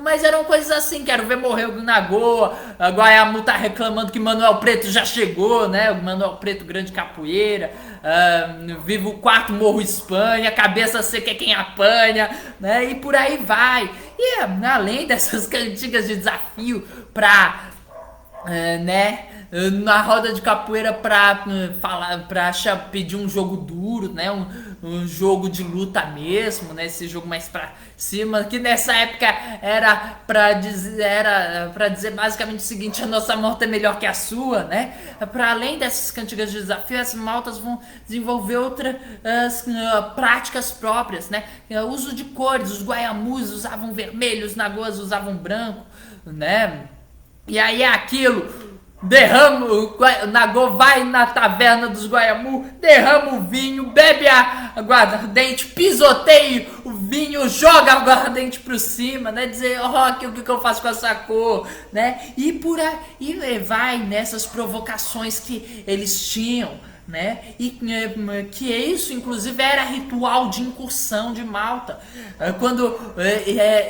Mas eram coisas assim, quero ver morrer na goa. A Guaiamu tá reclamando que Manuel Preto já chegou, né? O Manuel Preto, grande capoeira. Vivo o quarto, morro Espanha, cabeça seca é quem apanha, né? E por aí vai. E além dessas cantigas de desafio pra, né? Na roda de capoeira pra pedir um jogo duro, né? Um jogo de luta mesmo, né? Esse jogo mais pra cima, que nessa época era pra dizer basicamente o seguinte: a nossa morte é melhor que a sua, né? Para além dessas cantigas de desafio, as maltas vão desenvolver outras práticas próprias, né? O uso de cores, os guaiamus usavam vermelho, os nagoas usavam branco, né? E aí é aquilo. Derrama, o Nagô vai na taverna dos Guaiamu, derrama o vinho, bebe a aguardente, pisoteia o vinho, joga a aguardente pro cima, né? Dizer, o que eu faço com essa cor, né? E por aí e vai nessas provocações que eles tinham, né? E que isso inclusive era ritual de incursão de malta, quando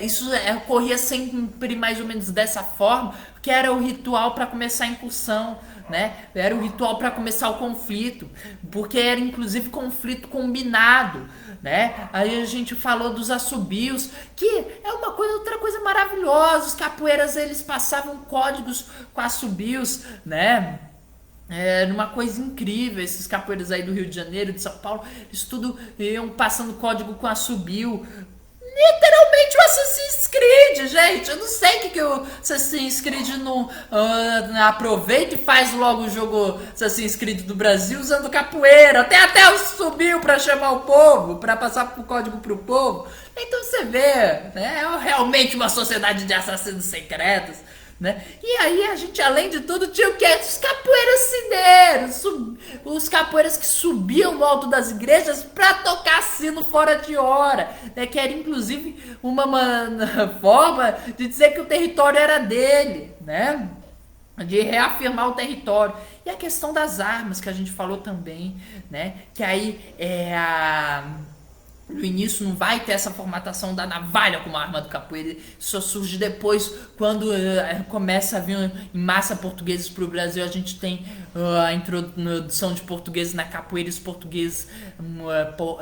isso ocorria sempre mais ou menos dessa forma, que era o ritual para começar a incursão, né? Era o ritual para começar o conflito, porque era inclusive conflito combinado, né? Aí a gente falou dos assobios, que é outra coisa maravilhosa. Os capoeiras, eles passavam códigos com assobios, né? Era uma coisa incrível. Esses capoeiras aí do Rio de Janeiro, de São Paulo, eles tudo iam passando código com assobio. Literalmente o Assassin's Creed, gente. Eu não sei o que o Assassin's Creed não aproveita e faz logo o jogo Assassin's Creed do Brasil usando capoeira. Tem até o subiu pra chamar o povo, pra passar o código pro povo. Então você vê, né? É realmente uma sociedade de assassinos secretos, né? E aí a gente, além de tudo, tinha o que? Os capoeiras sineiros, os capoeiras que subiam no alto das igrejas pra tocar sino fora de hora, né? Que era inclusive uma forma de dizer que o território era dele, né? De reafirmar o território. E a questão das armas, que a gente falou também, né? Que aí no início não vai ter essa formatação da navalha como arma do capoeira. Isso só surge depois, quando começa a vir em massa portugueses para o Brasil. A gente tem a introdução de portugueses na capoeira, os portugueses,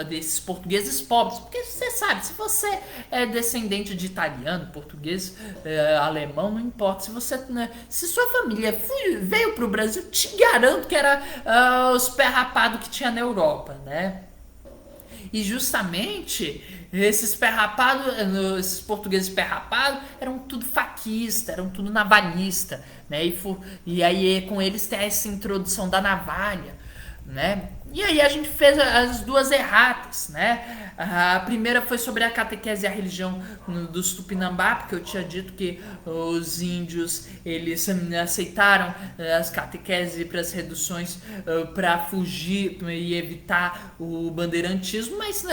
desses portugueses pobres. Porque você sabe, se você é descendente de italiano, português, alemão, não importa. Se sua família veio para o Brasil, te garanto que era os pé rapados que tinha na Europa, né? E justamente esses esses portugueses pé-rapados eram tudo faquista, eram tudo navalhista, né? E aí com eles tem essa introdução da navalha, né? E aí a gente fez as duas erratas, né? A primeira foi sobre a catequese e a religião dos Tupinambá, porque eu tinha dito que os índios, eles aceitaram as catequeses para as reduções para fugir e evitar o bandeirantismo, mas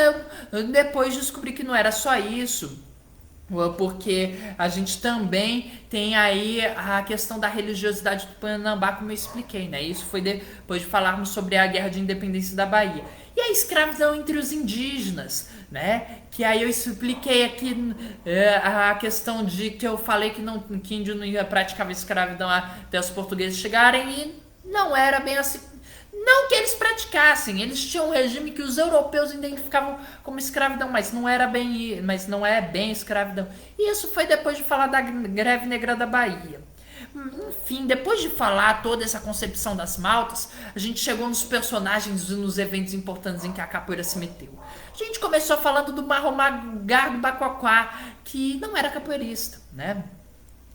depois descobri que não era só isso. Porque a gente também tem aí a questão da religiosidade do Tupinambá, como eu expliquei, né? Isso foi depois de falarmos sobre a Guerra de Independência da Bahia. E a escravidão entre os indígenas, né? Que aí eu expliquei aqui a questão de que eu falei que índio não ia praticar escravidão até os portugueses chegarem, e não era bem assim. Não que eles praticassem, eles tinham um regime que os europeus identificavam como escravidão, mas não é bem escravidão. E isso foi depois de falar da greve negra da Bahia. Enfim, depois de falar toda essa concepção das maltas, a gente chegou nos personagens e nos eventos importantes em que a capoeira se meteu. A gente começou falando do Marromagar do Bacoaquá, que não era capoeirista, né?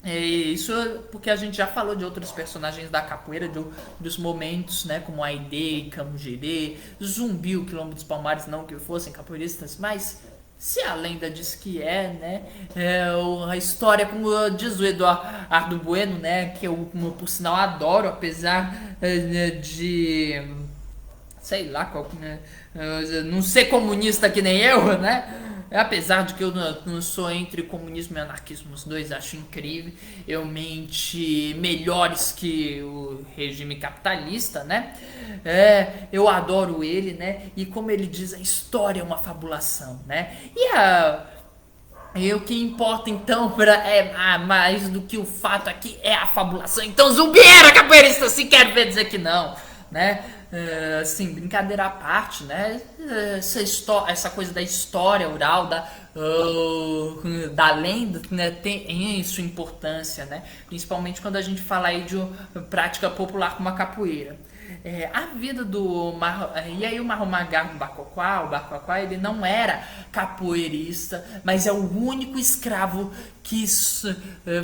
Isso porque a gente já falou de outros personagens da capoeira, dos momentos, né, como Aidê, Camugirê, Zumbi, o Quilombo dos Palmares, não que fossem capoeiristas, mas se a lenda diz que né, a história, como diz o Eduardo Bueno, né, que eu, por sinal, adoro, apesar de, sei lá, não ser comunista que nem eu, né? Apesar de que eu não sou entre comunismo e anarquismo, os dois acho incrível, realmente melhores que o regime capitalista, né? Eu adoro ele, né? E como ele diz, a história é uma fabulação, né? E o que importa então mais do que o fato aqui é a fabulação. Então Zumbi era capoeirista, se quer ver dizer que não, né? Assim, brincadeira à parte, né? Essa coisa da história oral, da lenda, né? Tem sua importância, né? Principalmente quando a gente fala aí de prática popular como a capoeira. A vida e aí o Marromagar do Bacoaquá, ele não era capoeirista, mas é o único escravo que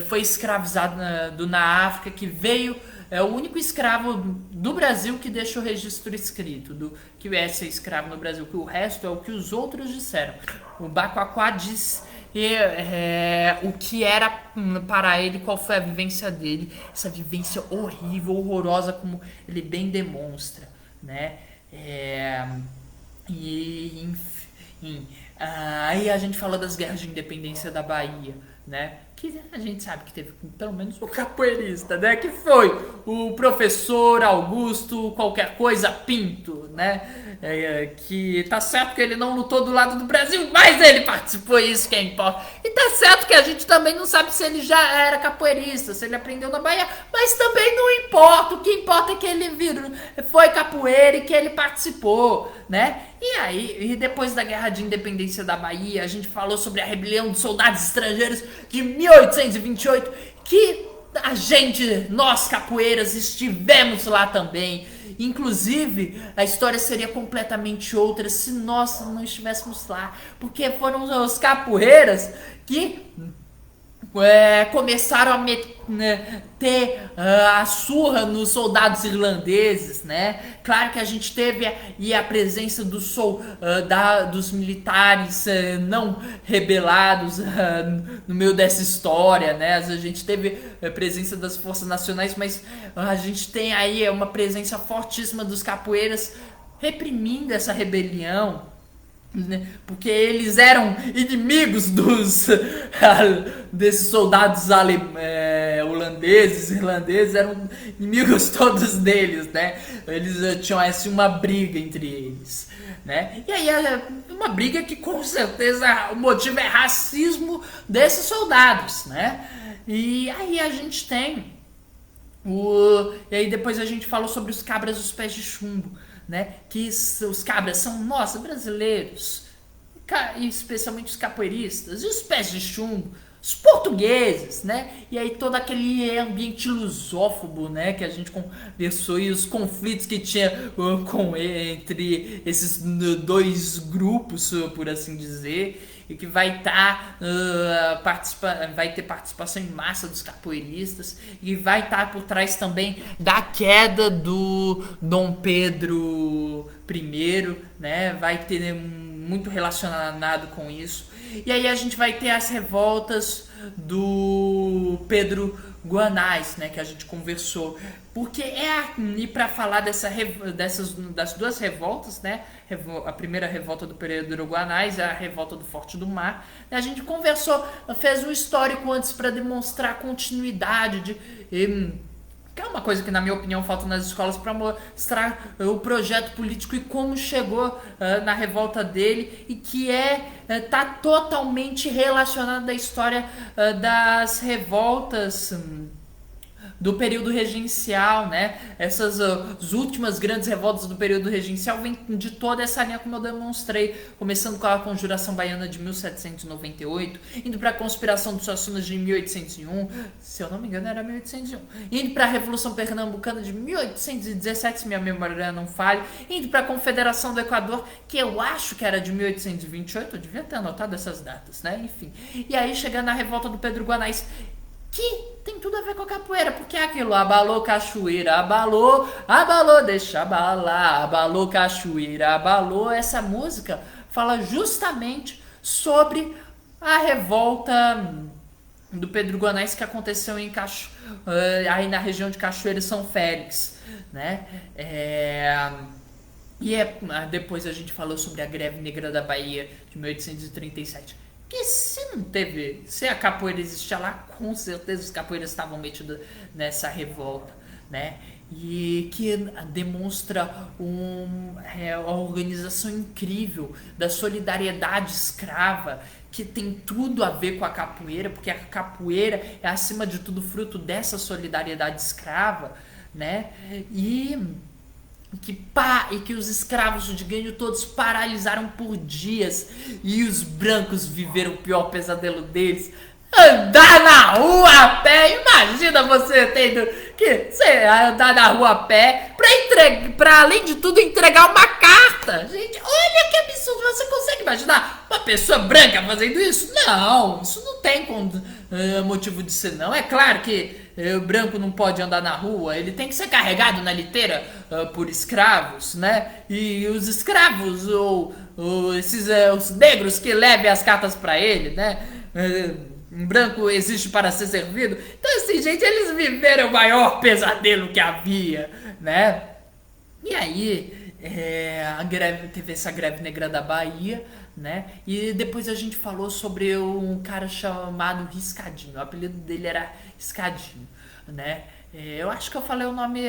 foi escravizado na África, que veio. É o único escravo do Brasil que deixa o registro escrito que é ser escravo no Brasil, que o resto é o que os outros disseram. O Bacoaquá diz o que era para ele, qual foi a vivência dele, essa vivência horrível, horrorosa, como ele bem demonstra, né? Enfim, aí a gente falou das guerras de independência da Bahia, né? Que a gente sabe que teve pelo menos o capoeirista, né? Que foi o professor Augusto qualquer coisa Pinto, né? Que tá certo que ele não lutou do lado do Brasil, mas ele participou, isso que é importa. E tá certo que a gente também não sabe se ele já era capoeirista, se ele aprendeu na Bahia, mas também não importa. O que importa é que ele foi capoeira e que ele participou, né? E aí, depois da Guerra de Independência da Bahia, a gente falou sobre a rebelião dos soldados estrangeiros de 1828, que nós capoeiras, estivemos lá também. Inclusive, a história seria completamente outra se nós não estivéssemos lá, porque foram os capoeiras que começaram a meter a surra nos soldados irlandeses, né? Claro que a gente teve a presença dos militares não rebelados no meio dessa história, né? A gente teve a presença das forças nacionais, mas a gente tem aí uma presença fortíssima dos capoeiras reprimindo essa rebelião, porque eles eram inimigos desses soldados holandeses, irlandeses, eram inimigos todos deles, né? Eles tinham uma briga entre eles, né? E aí uma briga que com certeza o motivo é racismo desses soldados, né? E aí a gente tem e aí depois a gente falou sobre os cabras dos pés de chumbo, né? Que os cabras são, nossa, brasileiros, e especialmente os capoeiristas, e os pés de chumbo, os portugueses, né? E aí todo aquele ambiente lusófobo, né? Que a gente conversou, e os conflitos que tinha entre esses dois grupos, por assim dizer. e que vai vai ter participação em massa dos capoeiristas e vai estar por trás também da queda do Dom Pedro I, né? Vai ter muito relacionado com isso. E aí a gente vai ter as revoltas do Pedro Guanais, né, que a gente conversou, porque e para falar das duas revoltas, né, a primeira revolta do Pedro Guanais e a revolta do Forte do Mar, a gente conversou, fez um histórico antes para demonstrar a continuidade que é uma coisa que, na minha opinião, falta nas escolas para mostrar o projeto político e como chegou na revolta dele e que tá totalmente relacionado à história das revoltas do período regencial, né? As últimas grandes revoltas do período regencial vêm de toda essa linha, como eu demonstrei, começando com a Conjuração Baiana de 1798, indo para a Conspiração dos Suaçunas de 1801, se eu não me engano era 1801, indo para a Revolução Pernambucana de 1817, se minha memória não falha, indo para a Confederação do Equador, que eu acho que era de 1828, eu devia ter anotado essas datas, né? Enfim, e aí chegando na revolta do Pedro Guanais, que tem tudo a ver com a capoeira, porque é aquilo, abalou cachoeira, abalou, deixa abalar, abalou cachoeira, abalou. Essa música fala justamente sobre a revolta do Pedro Guanais que aconteceu aí na região de Cachoeira e São Félix, né? Depois a gente falou sobre a Greve Negra da Bahia de 1837. Que se a capoeira existia lá, com certeza os capoeiras estavam metidos nessa revolta, né? E que demonstra uma organização incrível da solidariedade escrava, que tem tudo a ver com a capoeira, porque a capoeira é, acima de tudo, fruto dessa solidariedade escrava, né? E que os escravos de ganho todos paralisaram por dias e os brancos viveram o pior pesadelo deles. Andar na rua a pé, imagina você tendo que andar na rua a pé pra além de tudo entregar uma carta. Gente, olha que absurdo, você consegue imaginar uma pessoa branca fazendo isso? Não, isso não tem motivo de ser não. É claro que o branco não pode andar na rua, ele tem que ser carregado na liteira por escravos, né? E os escravos ou os negros que levem as cartas pra ele, né? Um branco existe para ser servido. Então, assim, gente, eles viveram o maior pesadelo que havia, né? E aí, teve essa greve negra da Bahia, né? E depois a gente falou sobre um cara chamado Riscadinho. O apelido dele era Riscadinho, né? Eu acho que eu falei o nome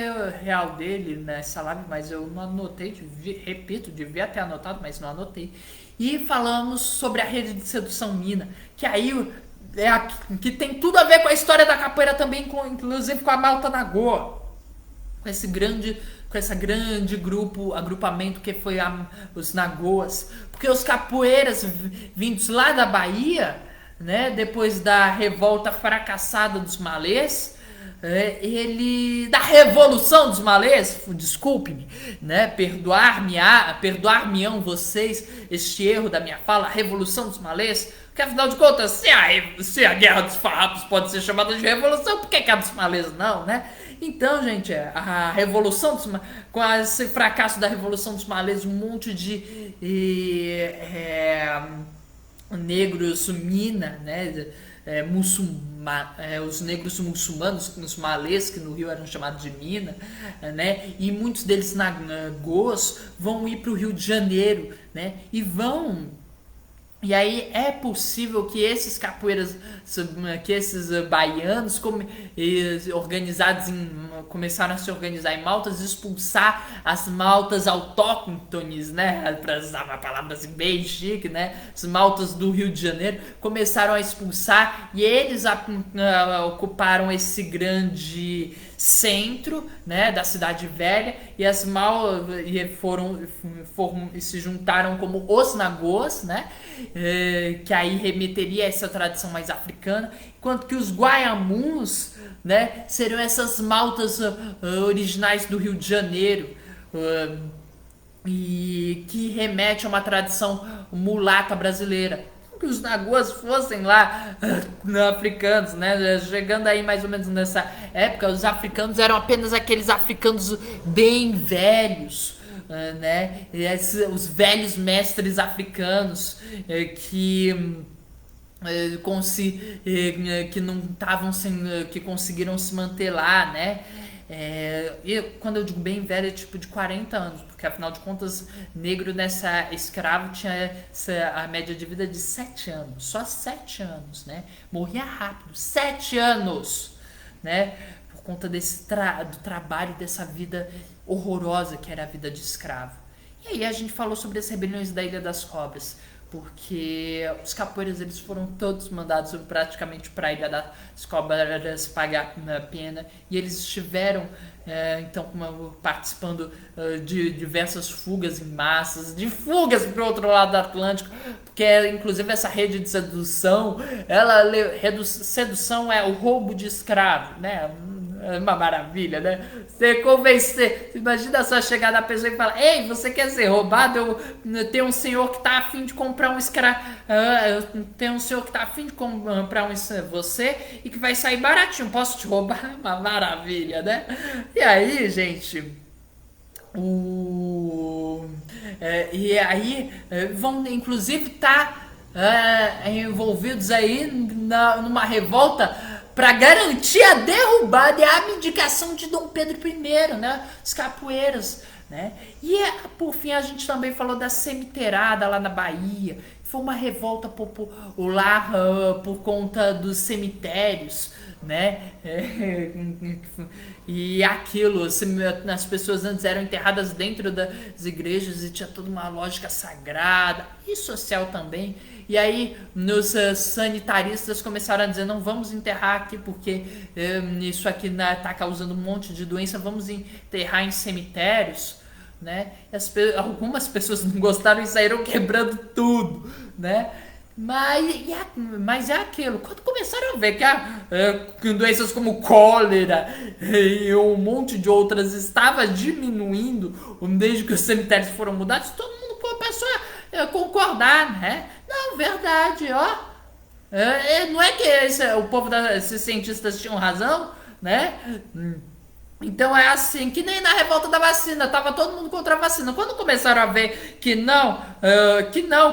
real dele nessa live, mas eu não anotei, repito, devia ter anotado, mas não anotei. E falamos sobre a rede de sedução Mina, que aí que tem tudo a ver com a história da capoeira também, inclusive com a Malta Nagoa, com esse grande agrupamento que foi os Nagoas, porque os capoeiras vindos lá da Bahia, né, depois da revolta fracassada dos malês, da Revolução dos Malês, desculpe-me, né, perdoar-me-ão vocês este erro da minha fala, Revolução dos Malês, porque afinal de contas, se a Guerra dos Farrapos pode ser chamada de revolução, por que a dos Malês não, né? Então, gente, a Revolução dos Malês, com esse fracasso da Revolução dos Malês, um monte de negros Mina, né, os negros muçulmanos, os malês, que no Rio eram chamados de Mina, né, e muitos deles Nagoas vão ir para o Rio de Janeiro, né, e aí é possível que esses capoeiras, que esses baianos começaram a se organizar em maltas, expulsar as maltas autóctones, né, para usar uma palavra assim bem chique, né, as maltas do Rio de Janeiro, começaram a expulsar e eles ocuparam esse grande centro, né, da cidade velha, e se juntaram como os Nagoas, né, que aí remeteria a essa tradição mais africana, enquanto que os Guaiamuns, né, seriam essas maltas originais do Rio de Janeiro, e que remete a uma tradição mulata brasileira. que os naguas fossem lá africanos, né? Chegando aí mais ou menos nessa época, os africanos eram apenas aqueles africanos bem velhos, né? Os velhos mestres africanos que que não estavam que conseguiram se manter lá, né? E quando eu digo bem velho, é tipo de 40 anos, porque afinal de contas, negro nessa escravo tinha a média de vida de 7 anos, só 7 anos, né? Morria rápido, 7 anos, né? Por conta do trabalho, dessa vida horrorosa que era a vida de escravo. E aí a gente falou sobre as rebeliões da Ilha das Cobras, porque os capoeiras eles foram todos mandados praticamente para a Ilha das Cobras pagar a pena, e eles estiveram então participando de diversas fugas em massas, de fugas para o outro lado do Atlântico, porque inclusive essa rede de sedução, sedução é o roubo de escravo, né? É uma maravilha, né? Você convencer. Imagina só chegar na pessoa e falar: ei, você quer ser roubado? Eu tenho um senhor que tá afim de comprar um escravo. Tem um senhor que tá afim de comprar você e que vai sair baratinho. Posso te roubar? Uma maravilha, né? E aí, gente. E aí vão inclusive estar envolvidos aí numa revolta para garantir a derrubada e a abdicação de Dom Pedro I, né? Os capoeiras, né? E por fim a gente também falou da cemiteirada lá na Bahia. Foi uma revolta popular por conta dos cemitérios, né? E aquilo, as pessoas antes eram enterradas dentro das igrejas e tinha toda uma lógica sagrada e social também. E aí os sanitaristas começaram a dizer: não vamos enterrar aqui porque isso aqui está causando um monte de doença, vamos enterrar em cemitérios, né? Algumas pessoas não gostaram e saíram quebrando tudo, né? Mas é aquilo, quando começaram a ver que doenças como cólera e um monte de outras estava diminuindo desde que os cemitérios foram mudados, todo mundo passou a concordar, né? Não, verdade, ó. Não é que o povo esses cientistas tinham razão, né? Então é assim, que nem na revolta da vacina, tava todo mundo contra a vacina. Quando começaram a ver que não,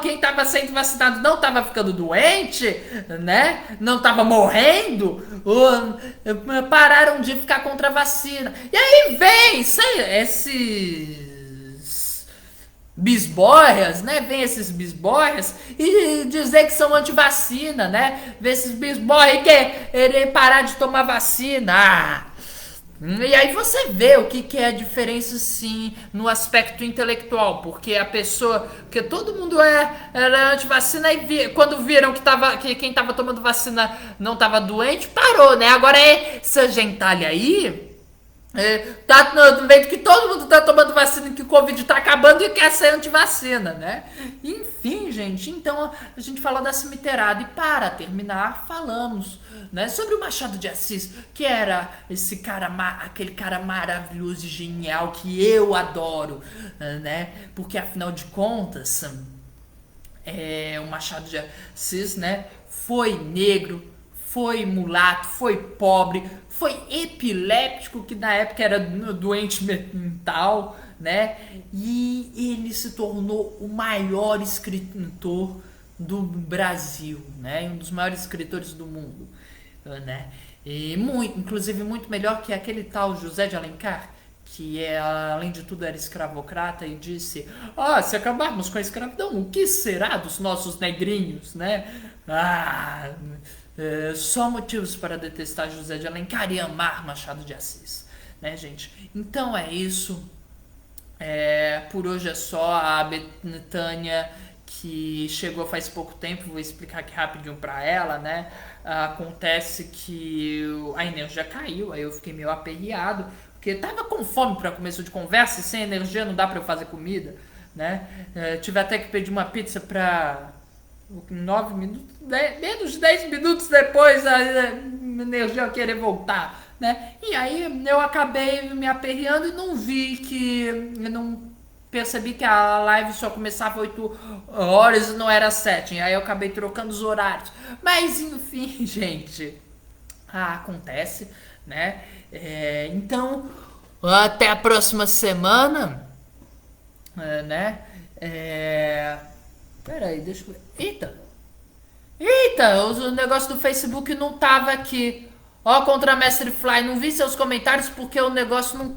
quem tava sendo vacinado não tava ficando doente, né? Não tava morrendo, pararam de ficar contra a vacina. E aí vem esses bisborras, né? Vem esses bisborras e dizer que são anti-vacina, né? Vê esses bisborras e querer parar de tomar vacina. E aí você vê o que é a diferença, sim, no aspecto intelectual, porque a pessoa, porque todo mundo era anti-vacina e quando viram que quem tava tomando vacina não tava doente, parou, né? Agora essa gentalha aí tá vendo que todo mundo tá tomando vacina, que o Covid tá acabando e quer ser antivacina, né? Enfim, gente, então a gente falou da cemiteirada e para terminar falamos, né, sobre o Machado de Assis, que era esse cara, aquele cara maravilhoso e genial que eu adoro, né? Porque afinal de contas, o Machado de Assis, né, foi negro, foi mulato, foi pobre, foi epiléptico, que na época era doente mental, né? E ele se tornou o maior escritor do Brasil, né? Um dos maiores escritores do mundo, né? E inclusive muito melhor que aquele tal José de Alencar, que além de tudo era escravocrata e disse: se acabarmos com a escravidão, o que será dos nossos negrinhos, né? Só motivos para detestar José de Alencar e amar Machado de Assis, né, gente? Então é isso. Por hoje é só. A Betânia, que chegou faz pouco tempo, vou explicar aqui rapidinho pra ela, né? Acontece que a energia caiu, aí eu fiquei meio aperreado, porque tava com fome para começo de conversa e sem energia não dá para eu fazer comida, né? Tive até que pedir uma pizza pra 9 minutos, menos de 10 minutos depois a energia querer voltar, né? E aí eu acabei me aperreando e não vi que não percebi que a live só começava 8 horas e não era 7. Aí eu acabei trocando os horários. Mas enfim, gente. Acontece, né? Então, até a próxima semana. Né? Peraí, deixa eu ver. Eita, o negócio do Facebook não tava aqui. Ó, contra Mestre Fly, não vi seus comentários porque o negócio não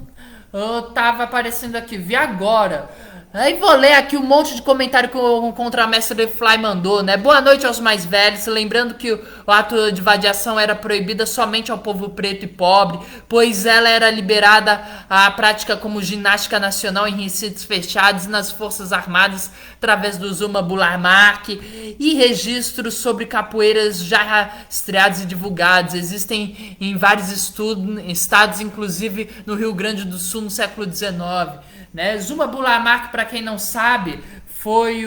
tava aparecendo aqui. Vi agora. Aí vou ler aqui um monte de comentário que o contra Mestre Fly mandou, né? Boa noite aos mais velhos, lembrando que o ato de vadiação era proibida somente ao povo preto e pobre, pois ela era liberada à prática como ginástica nacional em recintos fechados nas Forças Armadas através do Zuma Bularmark e registros sobre capoeiras já rastreados e divulgados. Existem em vários estados, inclusive no Rio Grande do Sul no século XIX. Né? Zuma Bularmark, para quem não sabe, foi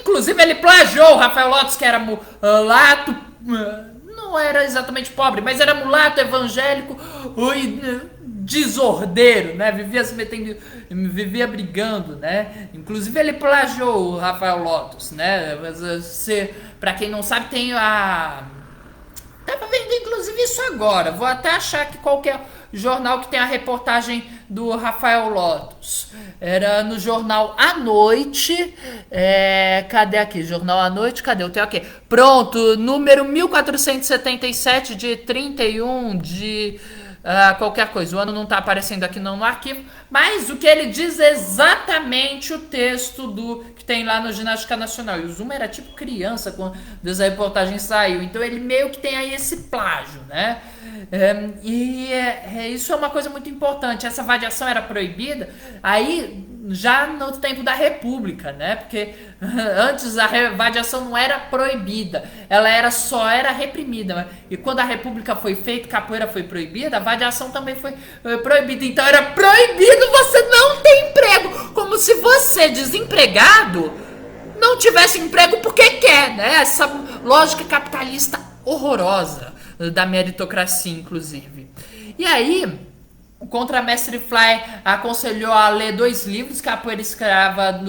inclusive ele plagiou o Rafael Lotus, que era mulato, não era exatamente pobre, mas era mulato, evangélico e desordeiro, né? Vivia se metendo, vivia brigando, né? Inclusive ele plagiou o Rafael Lotus, né? Para quem não sabe, tem a... Tava vendo inclusive isso agora. Vou até achar que qualquer jornal que tem a reportagem do Rafael Lotus. Era no Jornal à Noite. Cadê aqui? Jornal à Noite, cadê? Eu tenho aqui. Pronto, número 1477 de 31 de... qualquer coisa, o ano não tá aparecendo aqui não no arquivo, mas o que ele diz é exatamente o texto que tem lá no Ginástica Nacional. E o Zuma era tipo criança quando essa reportagem saiu, então ele meio que tem aí esse plágio, né? Isso é uma coisa muito importante. Essa vadiação era proibida aí já no tempo da República, né? Porque antes a vadiação não era proibida, ela só era reprimida. E quando a República foi feita, capoeira foi proibida, a vadiação também foi proibida. Então era proibido você não ter emprego, como se você, desempregado, não tivesse emprego porque quer, né? Essa lógica capitalista horrorosa da meritocracia, inclusive. E aí, o Contramestre Fly aconselhou a ler 2 livros, Capoeira Escrava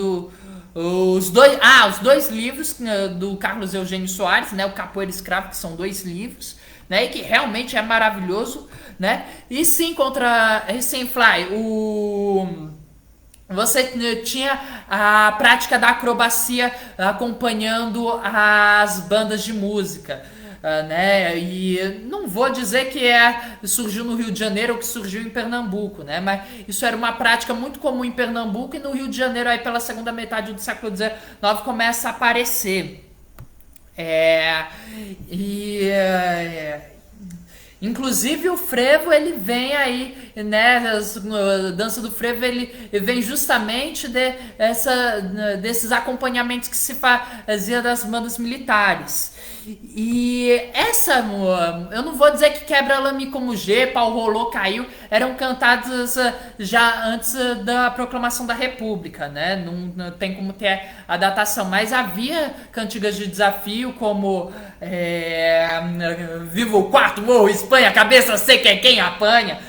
os dois livros do Carlos Eugênio Soares, né? O Capoeira Escrava, que são 2 livros, né? E que realmente é maravilhoso, né? E sim, Fly, você tinha a prática da acrobacia acompanhando as bandas de música. Né? E não vou dizer que surgiu no Rio de Janeiro ou que surgiu em Pernambuco, né? Mas isso era uma prática muito comum em Pernambuco, e no Rio de Janeiro, aí pela segunda metade do século XIX, começa a aparecer. Inclusive o frevo, ele vem aí, né, a dança do frevo, ele vem justamente desses acompanhamentos que se fazia das bandas militares. E eu não vou dizer que Quebra-Lame como G, Pau Rolou, Caiu, eram cantados já antes da proclamação da República, né? Não tem como ter a datação, mas havia cantigas de desafio como Viva o Quarto, Morro, Espanha, Cabeça Seca é quem apanha,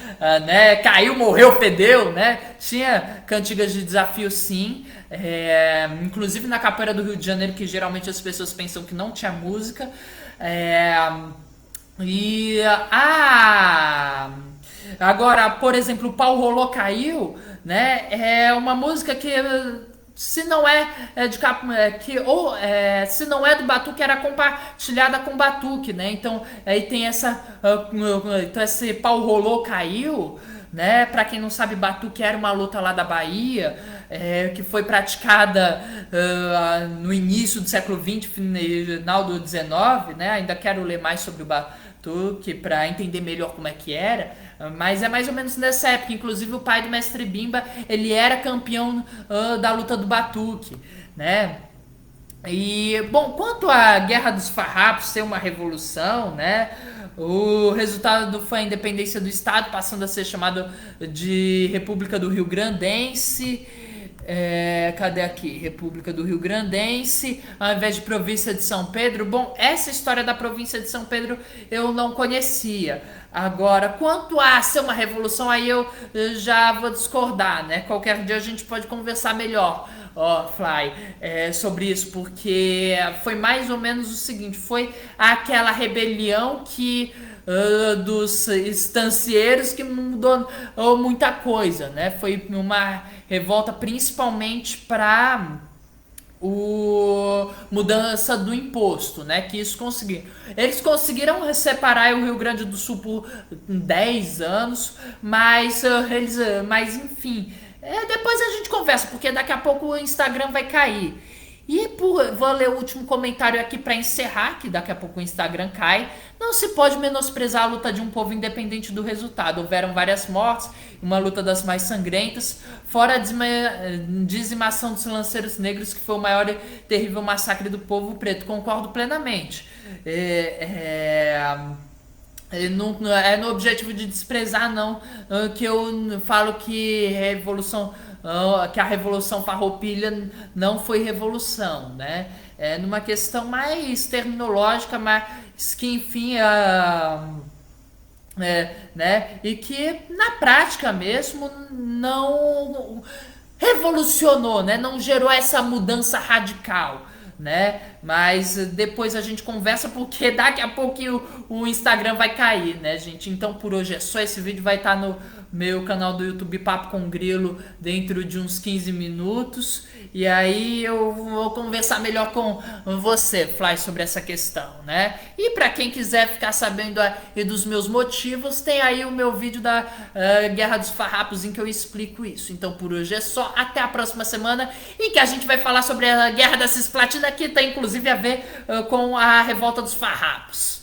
né? Caiu, morreu, fedeu, né? Tinha cantigas de desafio, sim. Inclusive na capoeira do Rio de Janeiro, que geralmente as pessoas pensam que não tinha música. Agora, por exemplo, o Pau Rolou, Caiu, né? É uma música que, se não se não é do batuque, era compartilhada com batuque, né? Então aí tem esse Pau Rolou, Caiu, né? Para quem não sabe, batuque era uma luta lá da Bahia, que foi praticada no início do século XX, final do XIX, né? Ainda quero ler mais sobre o batuque para entender melhor como é que era, mas é mais ou menos nessa época. Inclusive o pai do Mestre Bimba, ele era campeão da luta do batuque, né? E, bom, quanto à Guerra dos Farrapos ser uma revolução, né? O resultado foi a independência do Estado, passando a ser chamado de República do Rio Grandense. Cadê aqui? República do Rio Grandense, ao invés de província de São Pedro. Bom, essa história da província de São Pedro eu não conhecia. Agora, quanto a ser uma revolução, aí eu já vou discordar, né? Qualquer dia a gente pode conversar melhor, Fly, sobre isso, porque foi mais ou menos o seguinte: foi aquela rebelião que dos estancieiros que mudou muita coisa, né? Foi uma revolta principalmente para mudança do imposto, né? Que isso conseguiram. Eles conseguiram separar o Rio Grande do Sul por 10 anos, mas enfim, depois a gente conversa, porque daqui a pouco o Instagram vai cair. E vou ler o último comentário aqui para encerrar, que daqui a pouco o Instagram cai. Não se pode menosprezar a luta de um povo independente do resultado. Houveram várias mortes, uma luta das mais sangrentas, fora a dizimação dos lanceiros negros, que foi o maior e terrível massacre do povo preto. Concordo plenamente. Não é no objetivo de desprezar, não, que eu falo que a Revolução Farroupilha não foi revolução, né? É numa questão mais terminológica, mas que, enfim, né? E que na prática mesmo não revolucionou, né? Não gerou essa mudança radical, né? Mas depois a gente conversa, porque daqui a pouco o Instagram vai cair, né, gente? Então por hoje é só. Esse vídeo vai estar no meu canal do YouTube Papo com Grilo dentro de uns 15 minutos. E aí eu vou conversar melhor com você, Fly, sobre essa questão, né? E para quem quiser ficar sabendo dos meus motivos, tem aí o meu vídeo da Guerra dos Farrapos, em que eu explico isso. Então por hoje é só. Até a próxima semana, em que a gente vai falar sobre a Guerra da Cisplatina, que tem inclusive a ver com a Revolta dos Farrapos.